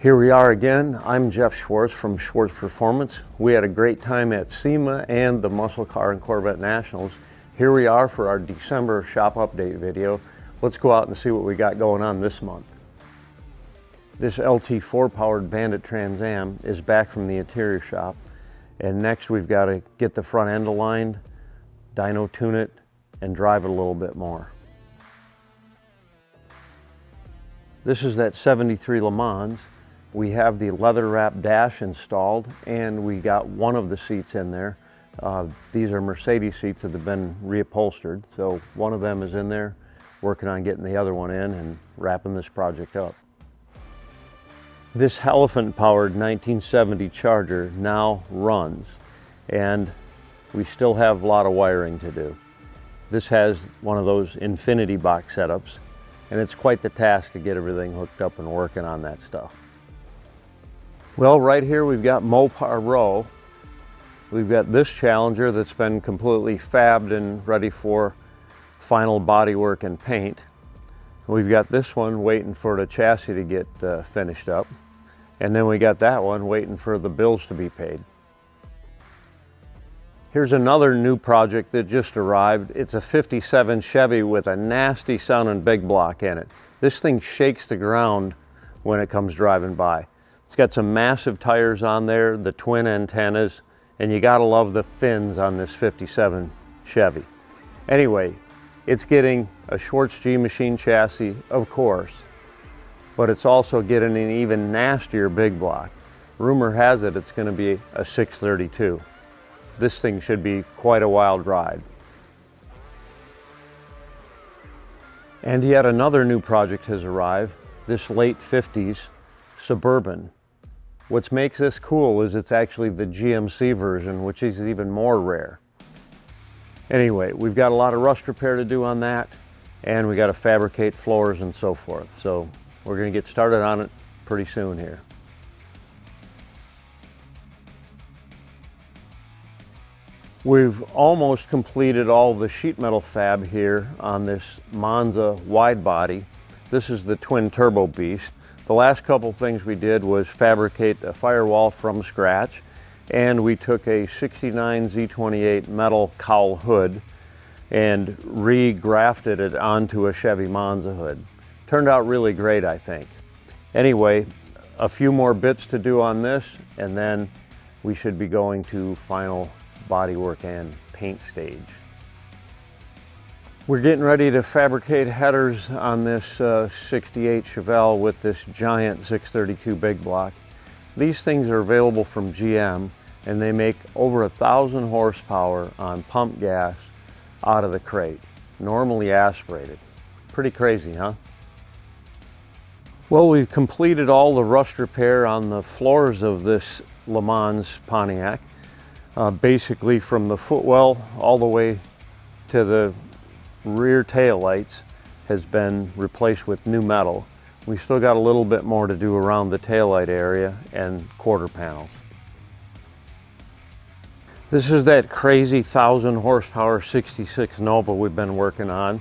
Here we are again. I'm Jeff Schwartz from Schwartz Performance. We had a great time at SEMA and the Muscle Car and Corvette Nationals. Here we are for our December shop update video. Let's go out and see what we got going on this month. This LT4 powered Bandit Trans Am is back from the interior shop. And next we've got to get the front end aligned, dyno tune it, and drive it a little bit more. This is that 73 Le Mans. We have the leather wrap dash installed, and we got one of the seats in there. These are Mercedes seats that have been reupholstered, so one of them is in there, working on getting the other one in and wrapping this project up. This Elephant-powered 1970 Charger now runs, and we still have a lot of wiring to do. This has one of those infinity box setups, and it's quite the task to get everything hooked up and working on that stuff. Well, right here we've got Mopar Row. We've got this Challenger that's been completely fabbed and ready for final bodywork and paint. We've got this one waiting for the chassis to get finished up. And then we got that one waiting for the bills to be paid. Here's another new project that just arrived. It's a 57 Chevy with a nasty sounding big block in it. This thing shakes the ground when it comes driving by. It's got some massive tires on there, the twin antennas, and you gotta love the fins on this 57 Chevy. Anyway, it's getting a Schwartz G machine chassis, of course, but it's also getting an even nastier big block. Rumor has it it's gonna be a 632. This thing should be quite a wild ride. And yet another new project has arrived, this late 50s Suburban. What makes this cool is it's actually the GMC version, which is even more rare. Anyway, we've got a lot of rust repair to do on that, and we got to fabricate floors and so forth. So we're going to get started on it pretty soon here. We've almost completed all the sheet metal fab here on this Monza wide body. This is the twin turbo beast. The last couple things we did was fabricate a firewall from scratch, and we took a 69 Z28 metal cowl hood and re-grafted it onto a Chevy Monza hood. Turned out really great, I think. Anyway, a few more bits to do on this, and then we should be going to final bodywork and paint stage. We're getting ready to fabricate headers on this 68 Chevelle with this giant 632 big block. These things are available from GM, and they make over 1,000 horsepower on pump gas out of the crate, normally aspirated. Pretty crazy, huh? Well, we've completed all the rust repair on the floors of this Le Mans Pontiac, basically from the footwell all the way to the rear tail lights has been replaced with new metal. We still got a little bit more to do around the taillight area and quarter panels. This is that crazy 1,000 horsepower 66 Nova we've been working on,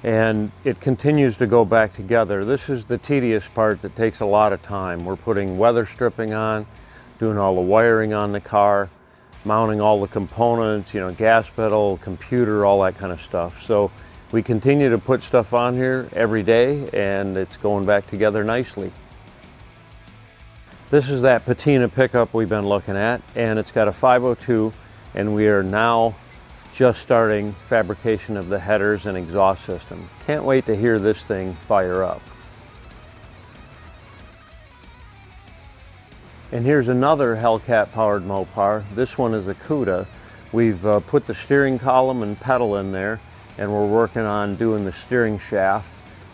and it continues to go back together. This is the tedious part that takes a lot of time. We're putting weather stripping on, doing all the wiring on the car, mounting all the components, you know, gas pedal, computer, all that kind of stuff. So we continue to put stuff on here every day, and it's going back together nicely. This is that Patina pickup we've been looking at, and it's got a 502, and we are now just starting fabrication of the headers and exhaust system. Can't wait to hear this thing fire up. And here's another Hellcat powered Mopar. This one is a Cuda. We've put the steering column and pedal in there, and we're working on doing the steering shaft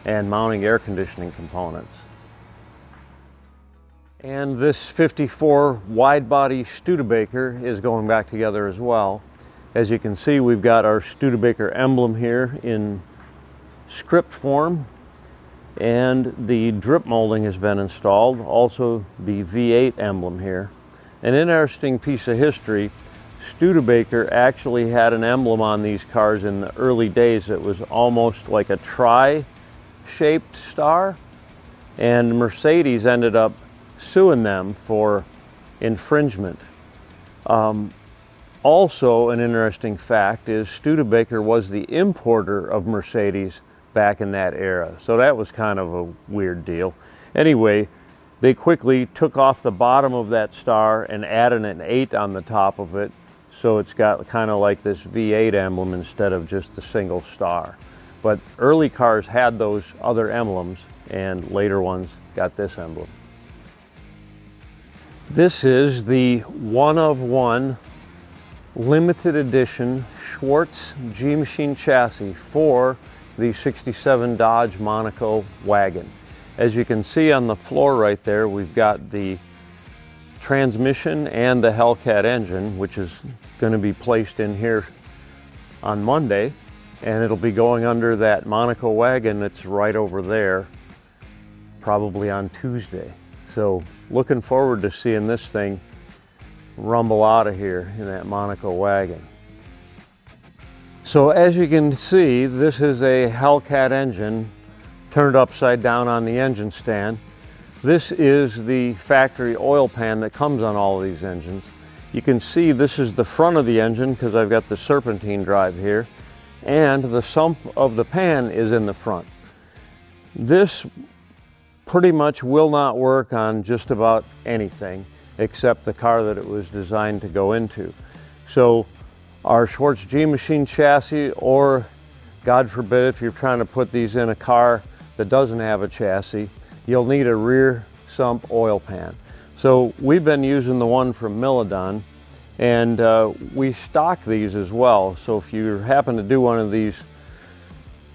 and mounting air conditioning components. And this 54 wide body Studebaker is going back together as well. As you can see, we've got our Studebaker emblem here in script form, and the drip molding has been installed, also the V8 emblem here. An interesting piece of history, Studebaker actually had an emblem on these cars in the early days that was almost like a tri-shaped star, and Mercedes ended up suing them for infringement. Also, an interesting fact is Studebaker was the importer of Mercedes back in that era. So that was kind of a weird deal. Anyway, they quickly took off the bottom of that star and added an 8 on the top of it. So it's got kind of like this V8 emblem instead of just the single star. But early cars had those other emblems, and later ones got this emblem. This is the one-of-one limited edition Schwartz G-Machine chassis for the 67 Dodge Monaco wagon. As you can see on the floor right there, we've got the transmission and the Hellcat engine, which is going to be placed in here on Monday, and it'll be going under that Monaco wagon that's right over there, probably on Tuesday. So looking forward to seeing this thing rumble out of here in that Monaco wagon. So as you can see, this is a Hellcat engine turned upside down on the engine stand. This is the factory oil pan that comes on all of these engines. You can see this is the front of the engine because I've got the serpentine drive here, and the sump of the pan is in the front. This pretty much will not work on just about anything except the car that it was designed to go into. So our Schwartz G-Machine chassis, or God forbid if you're trying to put these in a car that doesn't have a chassis, you'll need a rear sump oil pan. So we've been using the one from Milidon, and we stock these as well. So if you happen to do one of these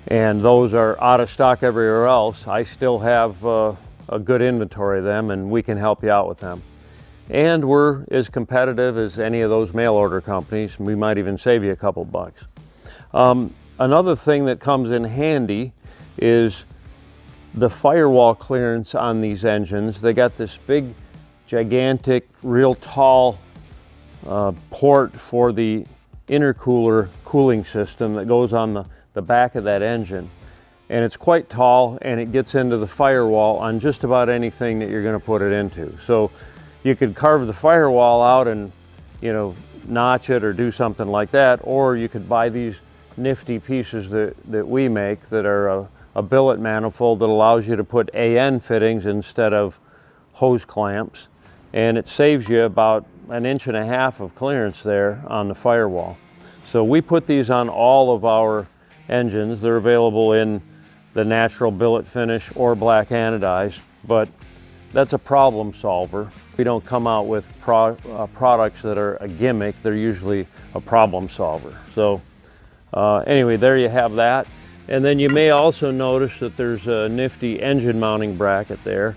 and those are out of stock everywhere else, I still have a good inventory of them, and we can help you out with them. And we're as competitive as any of those mail order companies. We might even save you a couple bucks. Another thing that comes in handy is the firewall clearance on these engines. They got this big, gigantic, real tall port for the intercooler cooling system that goes on the back of that engine. And it's quite tall, and it gets into the firewall on just about anything that you're going to put it into. So you could carve the firewall out and, you know, notch it or do something like that, or you could buy these nifty pieces that we make that are a billet manifold that allows you to put AN fittings instead of hose clamps, and it saves you about 1.5 inches of clearance there on the firewall. So we put these on all of our engines. They're available in the natural billet finish or black anodized, but that's a problem solver. We don't come out with products that are a gimmick. They're usually a problem solver. So anyway, there you have that. And then you may also notice that there's a nifty engine mounting bracket there.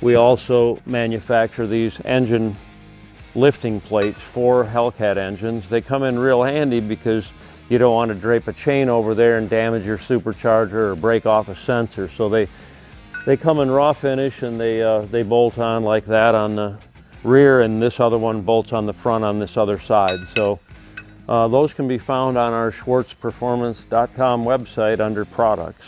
We also manufacture these engine lifting plates for Hellcat engines. They come in real handy because you don't want to drape a chain over there and damage your supercharger or break off a sensor. So they come in raw finish, and they bolt on like that on the rear, and this other one bolts on the front on this other side. So those can be found on our schwartzperformance.com website under products.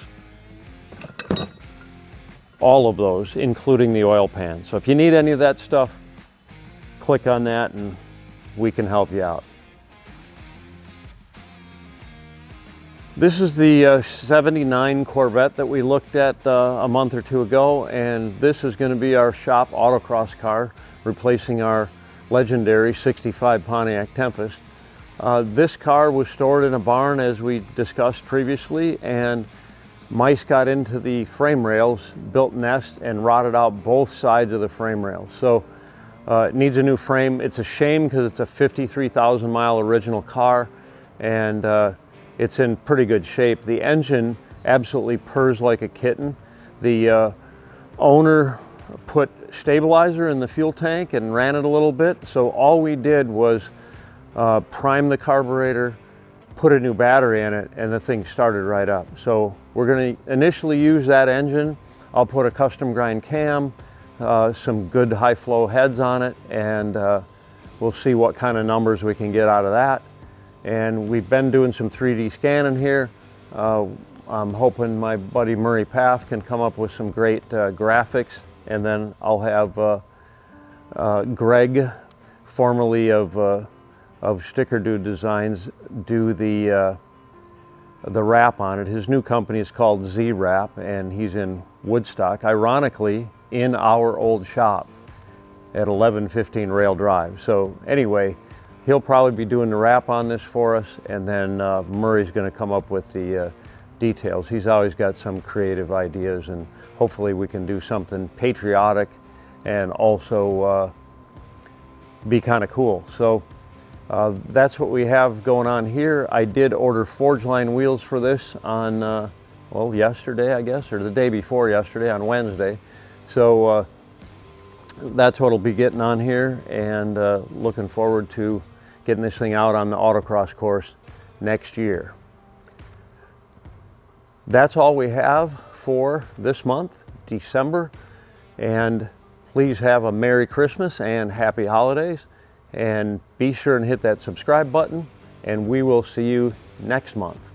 All of those, including the oil pan. So if you need any of that stuff, click on that and we can help you out. This is the 79 Corvette that we looked at a month or two ago, and this is going to be our shop autocross car, replacing our legendary 65 Pontiac Tempest. This car was stored in a barn, as we discussed previously, and mice got into the frame rails, built nests, and rotted out both sides of the frame rails. So it needs a new frame. It's a shame because it's a 53,000 mile original car, and it's in pretty good shape. The engine absolutely purrs like a kitten. The owner put stabilizer in the fuel tank and ran it a little bit. So all we did was prime the carburetor, put a new battery in it, and the thing started right up. So we're going to initially use that engine. I'll put a custom grind cam, some good high flow heads on it, and we'll see what kind of numbers we can get out of that. And we've been doing some 3D scanning here. I'm hoping my buddy Murray Paff can come up with some great graphics, and then I'll have Greg, formerly of Sticker Dude Designs, do the wrap on it. His new company is called Z Wrap, and he's in Woodstock, ironically in our old shop at 1115 Rail Drive. So anyway, he'll probably be doing the wrap on this for us, and then Murray's going to come up with the details. He's always got some creative ideas, and hopefully we can do something patriotic and also be kind of cool. So that's what we have going on here. I did order Forge Line wheels for this on, well, yesterday, I guess, or the day before yesterday, on Wednesday. So that's what we'll be getting on here, and looking forward to getting this thing out on the autocross course next year. That's all we have for this month, December, and please have a Merry Christmas and Happy Holidays, and be sure and hit that subscribe button, and we will see you next month.